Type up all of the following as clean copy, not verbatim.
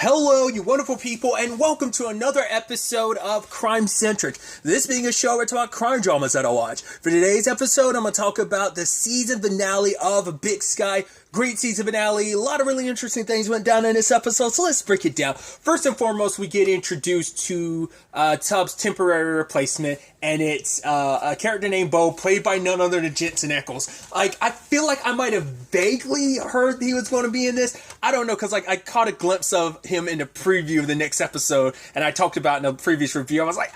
Hello, you wonderful people, and welcome to another episode of Crime Centric. This being a show where I talk about crime dramas that I watch. For today's episode, I'm going to talk about the season finale of Big Sky. Great season finale. A lot of really interesting things went down in this episode, so let's break it down. First and foremost, we get introduced to Tubbs' temporary replacement, and it's a character named Bo, played by none other than Jensen Echols. I feel like I might have vaguely heard he was going to be in this. I don't know, because I caught a glimpse of him in the preview of the next episode, and I talked about in a previous review. I was like,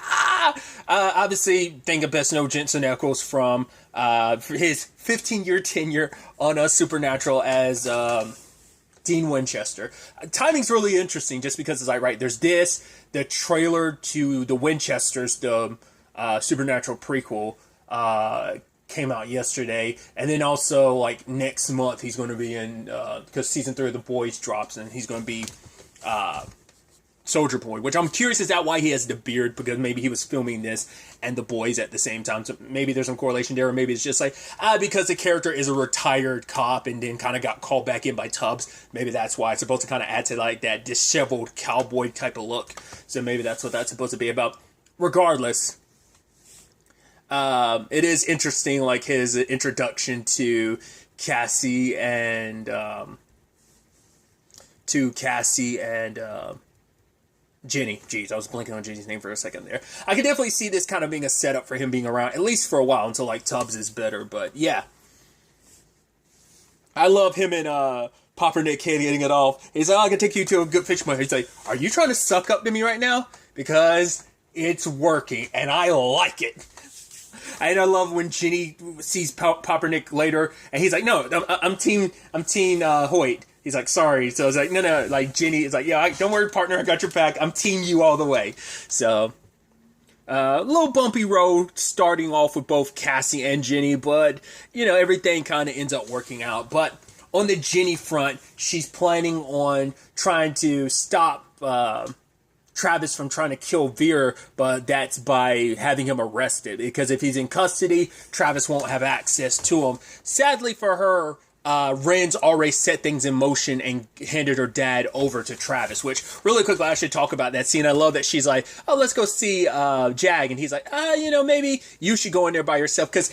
obviously, think of best know Jensen Echols from his 15-year tenure on Supernatural as Dean Winchester. Timing's really interesting just because it's like, right, there's the trailer to the Winchesters, the Supernatural prequel, came out yesterday, and then also like next month he's going to be in, because season 3 of The Boys drops, and he's going to be Soldier Boy, which I'm curious, is that why he has the beard? Because maybe he was filming this and The Boys at the same time, so maybe there's some correlation there, or maybe it's just like, because the character is a retired cop and then kind of got called back in by Tubbs, maybe that's why it's supposed to kind of add to like that disheveled cowboy type of look, so maybe that's what that's supposed to be about. Regardless, it is interesting, like his introduction to Cassie and Jenny. Jeez, I was blinking on Jenny's name for a second there. I could definitely see this kind of being a setup for him being around, at least for a while, until like Tubbs is better. But yeah, I love him and Pumpernickel hitting it off. He's like, I can take you to a good fish market. He's like, are you trying to suck up to me right now? Because it's working, and I like it. And I love when Jenny sees Pumpernickel later, and he's like, no, I'm team Hoyt. He's like, sorry. So I was like, no, like Jenny is like, yeah, don't worry, partner, I got your back. I'm team you all the way. So, a little bumpy road starting off with both Cassie and Jenny, but, everything kind of ends up working out. But on the Jenny front, she's planning on trying to stop Travis from trying to kill Vera, but that's by having him arrested. Because if he's in custody, Travis won't have access to him. Sadly for her, Ren's already set things in motion and handed her dad over to Travis, which, really quickly, I should talk about that scene. I love that she's like, oh, let's go see Jag, and he's like, maybe you should go in there by yourself, because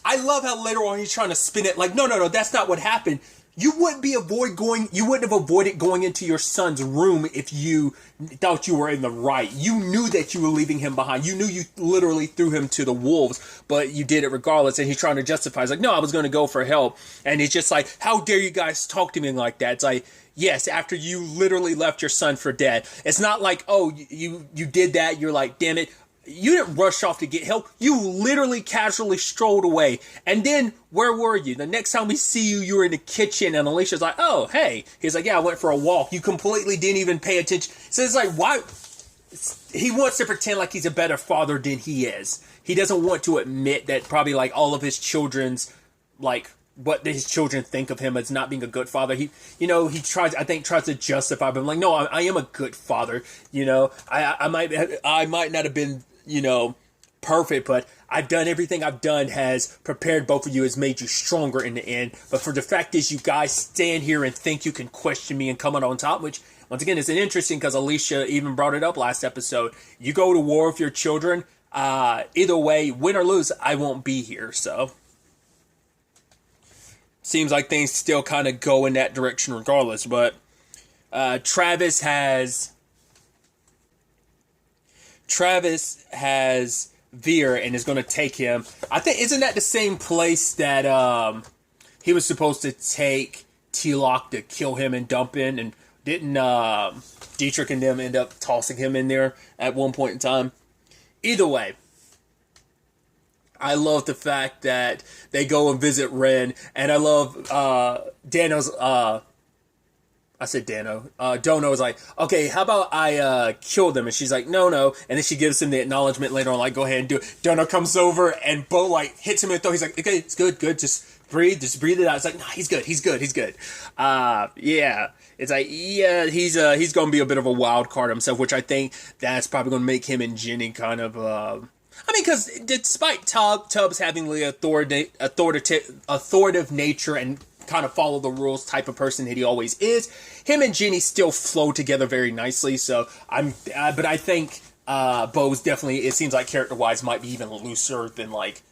I love how later on he's trying to spin it like, no, that's not what happened. You wouldn't have avoided going into your son's room if you thought you were in the right. You knew that you were leaving him behind. You knew you literally threw him to the wolves, but you did it regardless. And he's trying to justify. He's like, no, I was going to go for help. And he's just like, how dare you guys talk to me like that? It's like, yes, after you literally left your son for dead. It's not like, oh, you did that. You're like, damn it. You didn't rush off to get help. You literally casually strolled away. And then, where were you? The next time we see you, you were in the kitchen, and Alicia's like, oh, hey. He's like, yeah, I went for a walk. You completely didn't even pay attention. So it's like, why? He wants to pretend like he's a better father than he is. He doesn't want to admit that probably like all of his children's, like, what his children think of him as not being a good father. He tries to justify, but I'm like, no, I am a good father. I might not have been, perfect, but I've done everything I've done has prepared both of you, has made you stronger in the end. But for the fact is, you guys stand here and think you can question me and come out on top, which, once again, is interesting because Alicia even brought it up last episode. You go to war with your children, either way, win or lose, I won't be here, so. Seems like things still kind of go in that direction regardless, but Travis has Veer and is going to take him. I think, isn't that the same place that he was supposed to take T-Lock to kill him and dump in? And didn't Dietrich and them end up tossing him in there at one point in time? Either way, I love the fact that they go and visit Ren, and I love Dano's. I said Dano. Dono is like, okay, how about I kill them? And she's like, no. And then she gives him the acknowledgement later on, like, go ahead and do it. Dono comes over, and Bo, like, hits him in the throat. He's like, okay, it's good, just breathe it out. It's like, nah, he's good. Yeah. It's like, yeah, he's going to be a bit of a wild card himself, which I think that's probably going to make him and Jenny kind of, because despite Tubbs having the authoritative nature and kind of follow the rules type of person that he always is. Him and Jenny still flow together very nicely. So but I think Bo's definitely, it seems like character-wise, might be even looser than like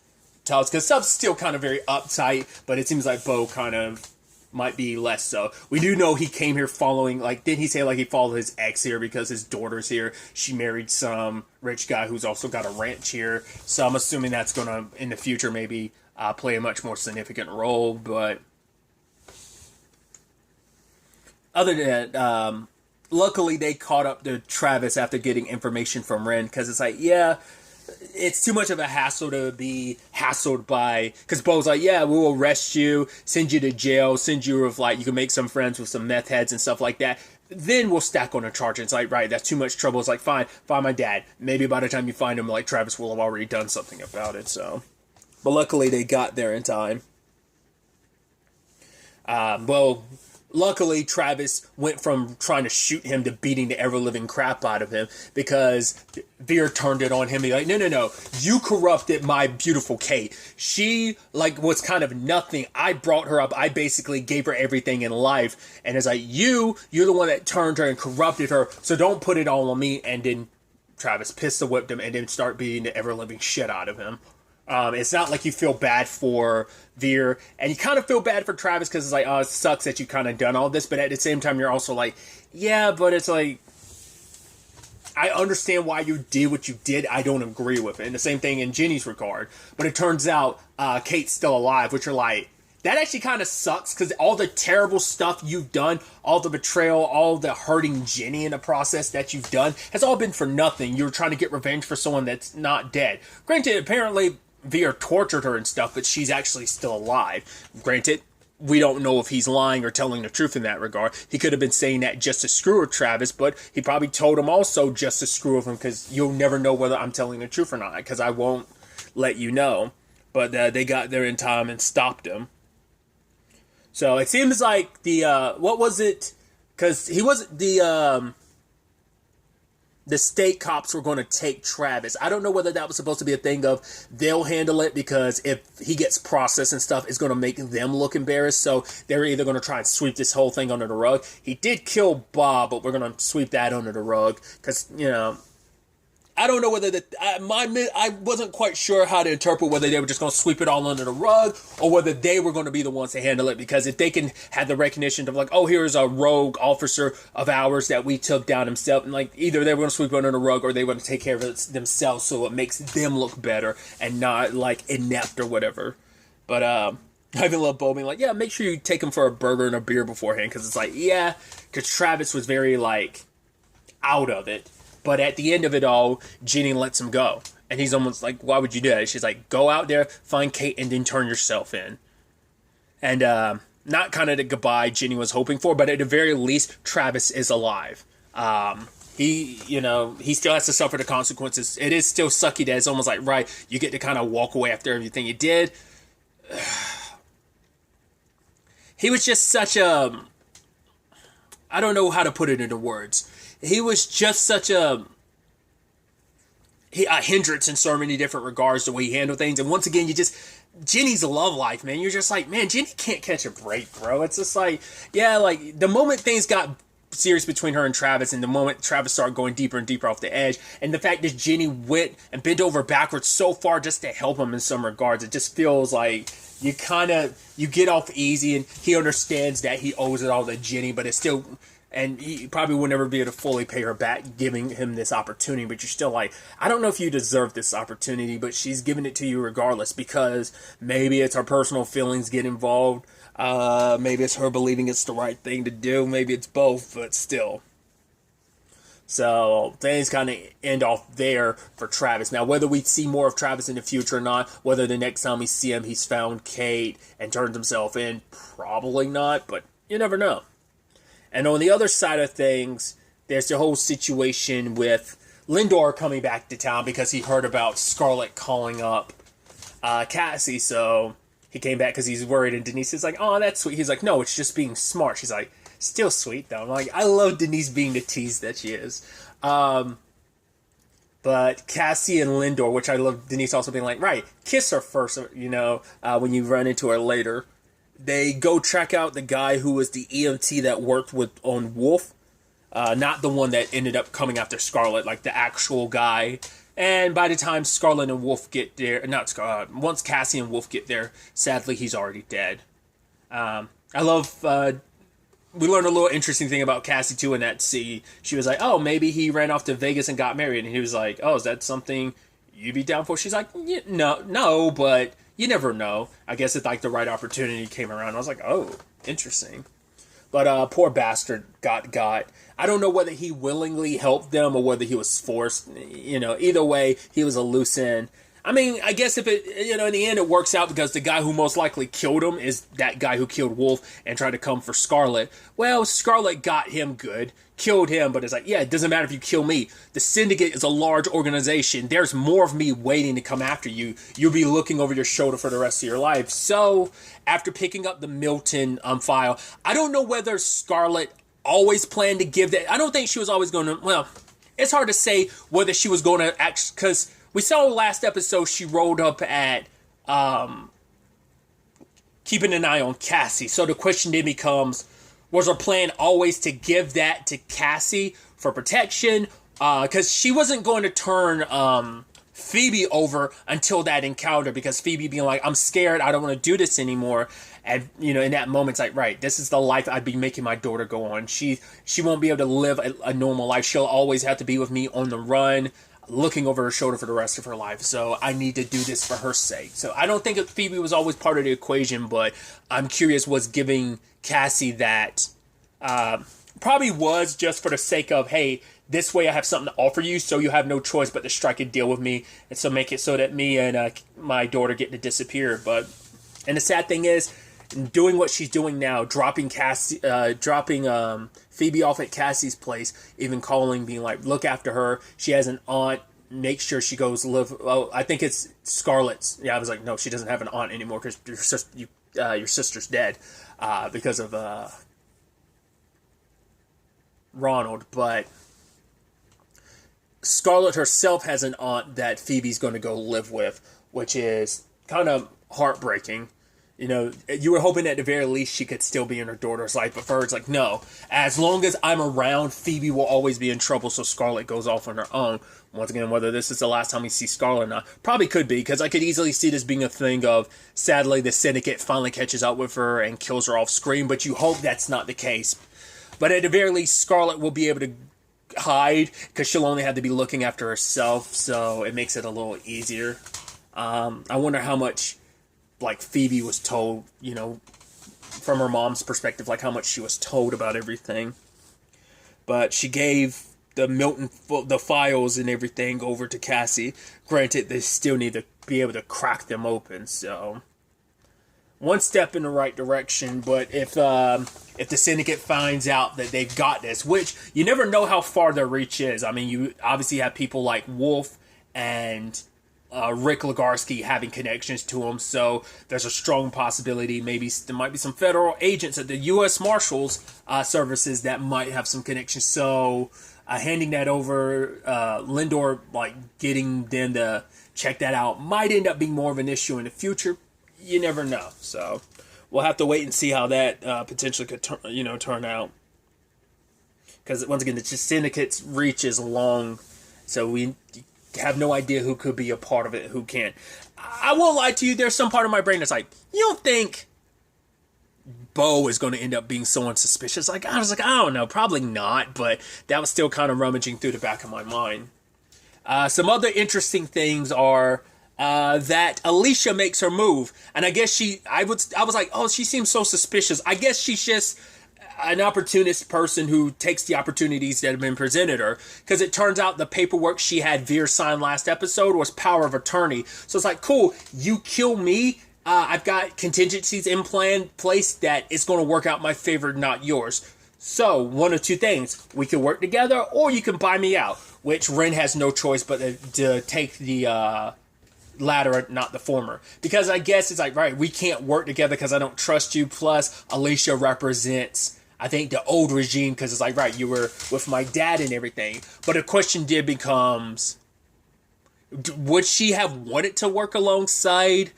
Tubbs, because Tubbs still kind of very uptight, but it seems like Bo kind of might be less so. We do know he came here following, like, didn't he say, like, he followed his ex here because his daughter's here? She married some rich guy who's also got a ranch here. So I'm assuming that's going to, in the future, maybe play a much more significant role. But other than that, luckily they caught up to Travis after getting information from Ren, because it's like, yeah, it's too much of a hassle to be hassled by, because Bo's like, yeah, we will arrest you, send you to jail, send you with, like, you can make some friends with some meth heads and stuff like that. Then we'll stack on a charge. It's like, right, that's too much trouble. It's like, fine, find my dad. Maybe by the time you find him, like, Travis will have already done something about it, so. But luckily they got there in time. Luckily, Travis went from trying to shoot him to beating the ever-living crap out of him, because Veer turned it on him. He's like, no, you corrupted my beautiful Kate. She, like, was kind of nothing. I brought her up. I basically gave her everything in life. And it's like, you're the one that turned her and corrupted her, so don't put it all on me. And then Travis pistol whipped him and then start beating the ever-living shit out of him. It's not like you feel bad for Veer, and you kind of feel bad for Travis, because it's like, oh, it sucks that you kind of done all this, but at the same time, you're also like, yeah, but it's like, I understand why you did what you did. I don't agree with it. And the same thing in Jenny's regard. But it turns out Kate's still alive, which are like, that actually kind of sucks, because all the terrible stuff you've done, all the betrayal, all the hurting Jenny in the process that you've done, has all been for nothing. You're trying to get revenge for someone that's not dead. Granted, apparently Veer tortured her and stuff, but she's actually still alive. Granted, we don't know if he's lying or telling the truth in that regard. He could have been saying that just to screw with Travis, but he probably told him also just to screw with him, because you'll never know whether I'm telling the truth or not, because I won't let you know. But they got there in time and stopped him. So it seems like what was it? Because he wasn't the state cops were going to take Travis. I don't know whether that was supposed to be a thing of they'll handle it, because if he gets processed and stuff, it's going to make them look embarrassed. So they're either going to try and sweep this whole thing under the rug. He did kill Bob, but we're going to sweep that under the rug, because, you know, I don't know whether I wasn't quite sure how to interpret whether they were just going to sweep it all under the rug, or whether they were going to be the ones to handle it. Because if they can have the recognition of, like, oh, here's a rogue officer of ours that we took down himself, and like, either they were going to sweep it under the rug, or they were going to take care of it themselves, so it makes them look better and not like inept or whatever. But I even love Bo being like, yeah, make sure you take him for a burger and a beer beforehand, because it's like, yeah, because Travis was very like out of it. But at the end of it all, Jenny lets him go. And he's almost like, why would you do that? She's like, go out there, find Kate, and then turn yourself in. And not kind of the goodbye Jenny was hoping for, but at the very least, Travis is alive. He still has to suffer the consequences. It is still sucky that it's almost like, right, you get to kind of walk away after everything you did. He was just such a... I don't know how to put it into words. He was just such a hindrance in so many different regards, the way he handled things. And once again, Jenny's love life, man. You're just like, man, Jenny can't catch a break, bro. It's just like, yeah, like, the moment things got serious between her and Travis, and the moment Travis started going deeper and deeper off the edge, and the fact that Jenny went and bent over backwards so far just to help him in some regards, it just feels like you get off easy, and he understands that he owes it all to Jenny, but it's still... And he probably will never be able to fully pay her back, giving him this opportunity. But you're still like, I don't know if you deserve this opportunity, but she's giving it to you regardless, because maybe it's her personal feelings get involved. Maybe it's her believing it's the right thing to do. Maybe it's both, but still. So things kind of end off there for Travis. Now, whether we see more of Travis in the future or not, whether the next time we see him he's found Kate and turned himself in, probably not, but you never know. And on the other side of things, there's the whole situation with Lindor coming back to town because he heard about Scarlett calling up Cassie. So he came back because he's worried. And Denise is like, oh, that's sweet. He's like, no, it's just being smart. She's like, still sweet, though. I'm like, I love Denise being the tease that she is. But Cassie and Lindor, which I love Denise also being like, right, kiss her first, when you run into her later. they go track out the guy who was the EMT that worked on Wolf. Not the one that ended up coming after Scarlett, like the actual guy. And by the time Scarlett and Wolf get there, once Cassie and Wolf get there, sadly he's already dead. I love, we learned a little interesting thing about Cassie too in that scene. She was like, oh, maybe he ran off to Vegas and got married. And he was like, oh, is that something you'd be down for? She's like, yeah, no, but you never know. I guess if like the right opportunity came around. I was like, oh, interesting. But poor bastard got. I don't know whether he willingly helped them or whether he was forced. Either way, he was a loose end. I mean, I guess if it, in the end it works out because the guy who most likely killed him is that guy who killed Wolf and tried to come for Scarlett. Well, Scarlett got him good, killed him, but it's like, yeah, it doesn't matter if you kill me. The Syndicate is a large organization. There's more of me waiting to come after you. You'll be looking over your shoulder for the rest of your life. So, after picking up the Milton file, I don't know whether Scarlett always planned to give that. I don't think she was always going to, well, it's hard to say whether she was going to actually, because we saw last episode she rolled up at keeping an eye on Cassie. So the question then becomes, was her plan always to give that to Cassie for protection? Because she wasn't going to turn Phoebe over until that encounter, because Phoebe being like, I'm scared, I don't want to do this anymore. And, in that moment, it's like, right, this is the life I'd be making my daughter go on. She won't be able to live a normal life. She'll always have to be with me on the run, looking over her shoulder for the rest of her life. So I need to do this for her sake. So I don't think Phoebe was always part of the equation, but I'm curious, was giving Cassie that probably was just for the sake of, hey, this way I have something to offer you, so you have no choice but to strike a deal with me, and so make it so that me and my daughter get to disappear. And the sad thing is, doing what she's doing now, dropping Phoebe off at Cassie's place, even calling, being like, look after her. She has an aunt. Make sure she goes live. Oh, I think it's Scarlett's. Yeah, I was like, no, she doesn't have an aunt anymore because your sister's dead because of Ronald. But Scarlett herself has an aunt that Phoebe's going to go live with, which is kind of heartbreaking. You were hoping at the very least she could still be in her daughter's life, but for her, it's like, no. As long as I'm around, Phoebe will always be in trouble, so Scarlett goes off on her own. Once again, whether this is the last time we see Scarlett or not, probably could be, because I could easily see this being a thing of, sadly, the Syndicate finally catches up with her and kills her off screen, but you hope that's not the case. But at the very least, Scarlett will be able to hide, because she'll only have to be looking after herself, so it makes it a little easier. I wonder how much Phoebe was told, from her mom's perspective, how much she was told about everything. But she gave the files and everything over to Cassie. Granted, they still need to be able to crack them open, so one step in the right direction. But if the Syndicate finds out that they've got this, which you never know how far their reach is. I mean, you obviously have people like Wolf and Rick Legarsky having connections to him, so there's a strong possibility maybe there might be some federal agents at the U.S. Marshals services that might have some connections. So handing that over, Lindor getting them to check that out might end up being more of an issue in the future. You never know. So we'll have to wait and see how that potentially could turn out. Because once again, the Syndicate's reach is long, so we have no idea who could be a part of it, who can't. I won't lie to you, there's some part of my brain that's like, you don't think Bo is going to end up being someone suspicious? I was like, I don't know, probably not, but that was still kind of rummaging through the back of my mind. Some other interesting things are that Alicia makes her move, and I guess I was like, oh, she seems so suspicious. I guess she's just an opportunist person who takes the opportunities that have been presented her, because it turns out the paperwork she had Veer sign last episode was power of attorney. So it's like, cool, you kill me, I've got contingencies in place that it's going to work out my favor, not yours. So one of two things, we can work together, or you can buy me out, which Ren has no choice but to take the latter, not the former, because I guess it's like, right, we can't work together because I don't trust you. Plus Alicia represents, I think, the old regime, because it's like, right, you were with my dad and everything. But the question becomes, would she have wanted to work alongside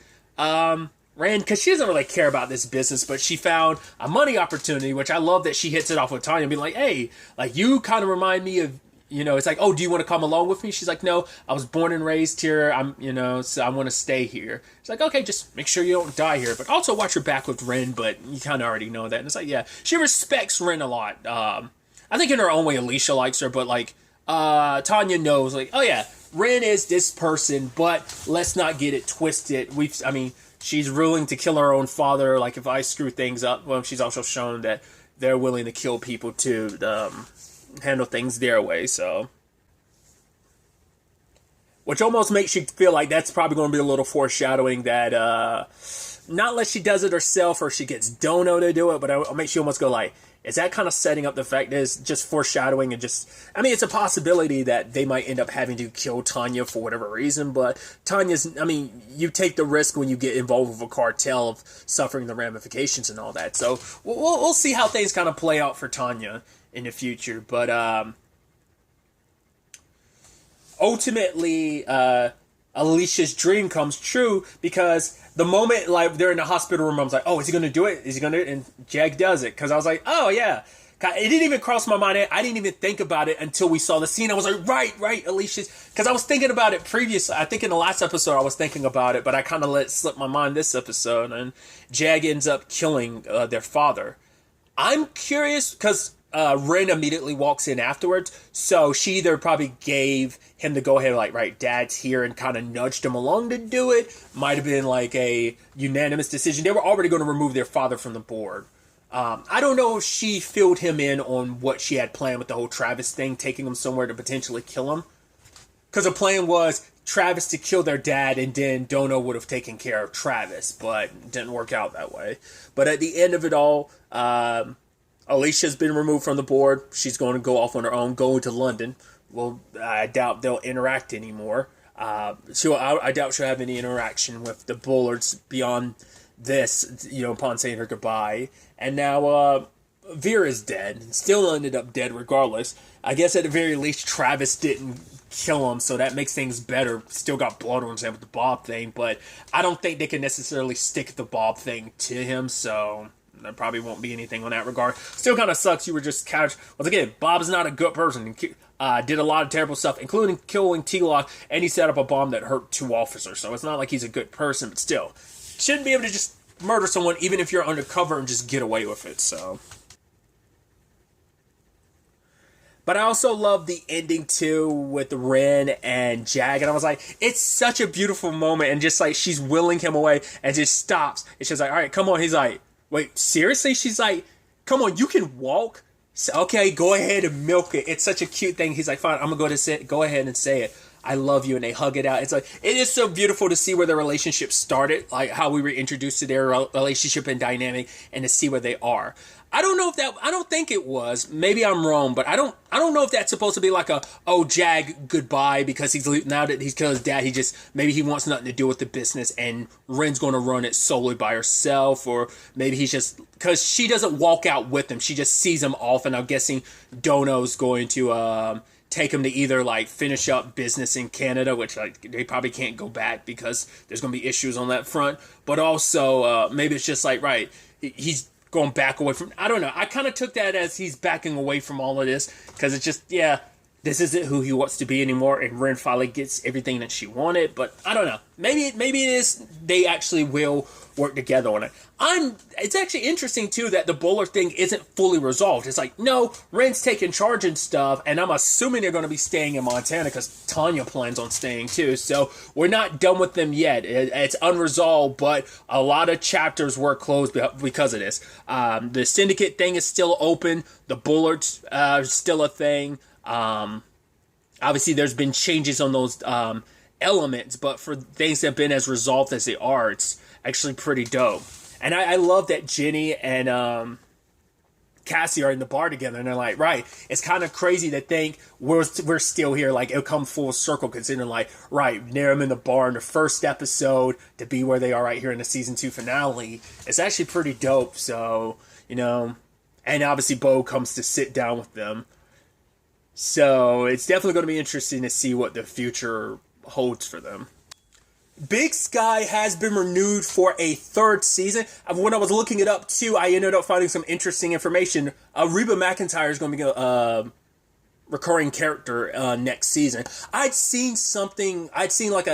Ren, because she doesn't really care about this business, but she found a money opportunity, which I love that she hits it off with Tanya, being like, hey, like, you kind of remind me of, it's like, oh, do you want to come along with me? She's like, no, I was born and raised here. So I want to stay here. She's like, okay, just make sure you don't die here, but also watch your back with Ren, but you kind of already know that. And it's like, yeah, she respects Ren a lot. I think in her own way, Alicia likes her, but like, Tanya knows, like, oh yeah, Ren is this person, but let's not get it twisted. She's willing to kill her own father. Like, if I screw things up, well, she's also shown that they're willing to kill people to handle things their way, so. Which almost makes you feel like that's probably going to be a little foreshadowing that, not unless she does it herself or she gets Dono to do it, but it makes you almost go like, is that kind of setting up the fact that it's just foreshadowing and just... it's a possibility that they might end up having to kill Tanya for whatever reason, but Tanya's... you take the risk when you get involved with a cartel of suffering the ramifications and all that. So we'll see how things kind of play out for Tanya in the future. But ultimately, Alicia's dream comes true because the moment like they're in the hospital room, I was like, oh, is he going to do it? Is he going to do it? And Jag does it. Because I was like, oh, yeah. It didn't even cross my mind. I didn't even think about it until we saw the scene. I was like, right, Alicia's. Because I was thinking about it previously. I think in the last episode I was thinking about it, but I kind of let it slip my mind this episode. And Jag ends up killing their father. I'm curious because... Ren immediately walks in afterwards, so she either probably gave him the go-ahead, like, right, Dad's here, and kind of nudged him along to do it. Might have been, like, a unanimous decision. They were already going to remove their father from the board. I don't know if she filled him in on what she had planned with the whole Travis thing, taking him somewhere to potentially kill him. Because the plan was Travis to kill their dad, and then Dono would have taken care of Travis, but it didn't work out that way. But at the end of it all, Alicia's been removed from the board. She's going to go off on her own, going to London. Well, I doubt they'll interact anymore. I doubt she'll have any interaction with the Bullards beyond this, upon saying her goodbye. And now, Vera's dead. Still ended up dead regardless. I guess at the very least, Travis didn't kill him, so that makes things better. Still got blood on his hand with the Bob thing, but I don't think they can necessarily stick the Bob thing to him, so... there probably won't be anything on that regard. Still kind of sucks you were just couch. Once again, Bob's not a good person. Did a lot of terrible stuff, including killing T-Lock, and he set up a bomb that hurt 2 officers. So it's not like he's a good person, but still. Shouldn't be able to just murder someone, even if you're undercover, and just get away with it, so. But I also love the ending, too, with Ren and Jag. And I was like, it's such a beautiful moment. And just like, she's willing him away and just stops. And she's like, all right, come on. He's like, wait, seriously? She's like, come on, you can walk? So, okay, go ahead and milk it. It's such a cute thing. He's like, fine, I'm going to go ahead and say it. I love you. And they hug it out. It's like, it is so beautiful to see where their relationship started, like how we were introduced to their relationship and dynamic, and to see where they are. I don't think it was. Maybe I'm wrong, but I don't know if that's supposed to be like Jag, goodbye, because now that he's killed his dad, maybe he wants nothing to do with the business, and Ren's going to run it solely by herself, or maybe he's just, because she doesn't walk out with him, she just sees him off, and I'm guessing Dono's going to, take him to either like finish up business in Canada, which like they probably can't go back because there's going to be issues on that front, but also, maybe it's just like, right, he's going back away from... I don't know. I kind of took that as he's backing away from all of this. Because it's just, yeah, this isn't who he wants to be anymore. And Ren finally gets everything that she wanted. But I don't know. Maybe it is... They actually will work together on it. It's actually interesting, too, that the Bullard thing isn't fully resolved. It's like, no, Ren's taking charge and stuff. And I'm assuming they're going to be staying in Montana because Tanya plans on staying, too. So we're not done with them yet. It's unresolved, but a lot of chapters were closed because of this. The Syndicate thing is still open. The Bullards still a thing. Obviously, there's been changes on those elements, but for things that have been as resolved as they are, it's actually pretty dope. And I love that Jenny and Cassie are in the bar together, and they're like, right, it's kind of crazy to think we're still here, like, it'll come full circle, considering, like, right, near them in the bar in the first episode, to be where they are right here in the season 2 finale. It's actually pretty dope, so, and obviously Bo comes to sit down with them. So, it's definitely going to be interesting to see what the future holds for them. Big Sky has been renewed for a third season. When I was looking it up too, I ended up finding some interesting information. Reba McEntire is going to be a recurring character next season. I'd seen something. I'd seen like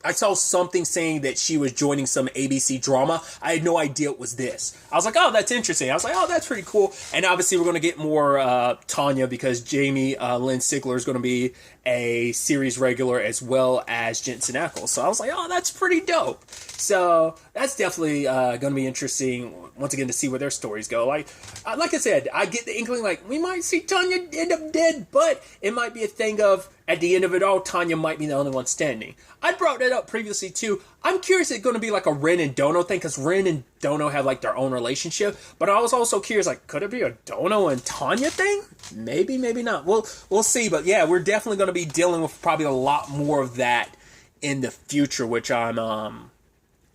I saw something saying that she was joining some ABC drama. I had no idea it was this. I was like, oh, that's interesting. I was like, oh, that's pretty cool. And obviously we're going to get more Tanya, because Jamie Lynn Sigler is going to be a series regular, as well as Jensen Echols. So I was like, oh, that's pretty dope. So that's definitely going to be interesting, once again, to see where their stories go. Like I said, I get the inkling, like, we might see Tanya end up dead, but it might be a thing of, at the end of it all, Tanya might be the only one standing. I brought that up previously too. I'm curious if it's going to be like a Ren and Dono thing, because Ren and Dono have like their own relationship. But I was also curious, like, could it be a Dono and Tanya thing? Maybe, maybe not. We'll see. But yeah, we're definitely going to be dealing with probably a lot more of that in the future, which I'm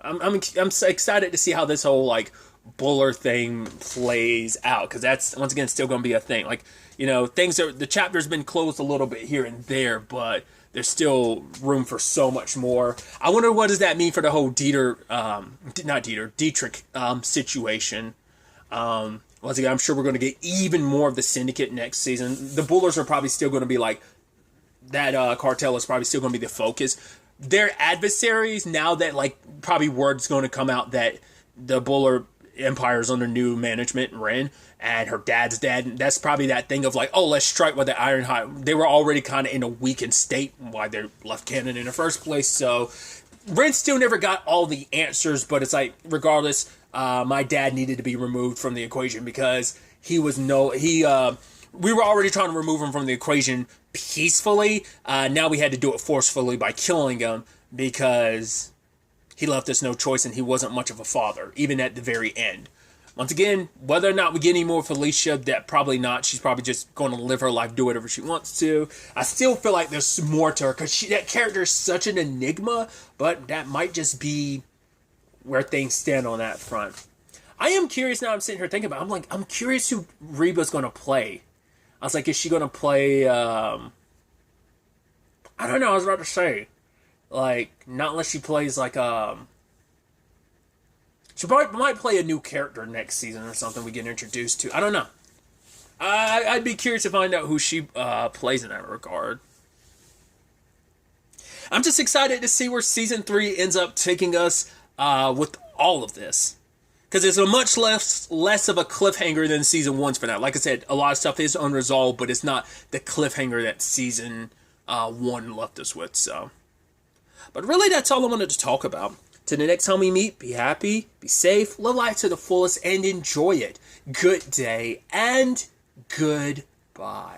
so excited to see how this whole like Buller thing plays out, because that's, once again, still going to be a thing. Like, you know, the chapter's been closed a little bit here and there, but there's still room for so much more. I wonder, what does that mean for the whole Dietrich situation. Once again, I'm sure we're going to get even more of the Syndicate next season. The Bullers are probably still going to be like, that cartel is probably still going to be the focus. Their adversaries, now that like probably word's going to come out that the Buller Empire is under new management, Ren, and her dad's dad, and that's probably that thing of like, oh, let's strike while the iron hot. They were already kind of in a weakened state why they left canon in the first place. So Ren still never got all the answers, but it's like, regardless, my dad needed to be removed from the equation, because we were already trying to remove him from the equation peacefully. Now we had to do it forcefully by killing him, because he left us no choice, and he wasn't much of a father, even at the very end. Once again, whether or not we get any more with Alicia, that probably not. She's probably just going to live her life, do whatever she wants to. I still feel like there's more to her, because that character is such an enigma, but that might just be where things stand on that front. I am curious now. I'm sitting here thinking about it. I'm curious who Reba's going to play. I was like, is she going to play, I don't know, I was about to say, like, not unless she plays like, she probably might play a new character next season or something we get introduced to. I don't know. I'd be curious to find out who she plays in that regard. I'm just excited to see where Season 3 ends up taking us with all of this. Because it's a much less of a cliffhanger than Season 1's finale. Like I said, a lot of stuff is unresolved, but it's not the cliffhanger that Season 1 left us with. So, but really, that's all I wanted to talk about. Till the next time we meet, be happy, be safe, live life to the fullest, and enjoy it. Good day, and goodbye.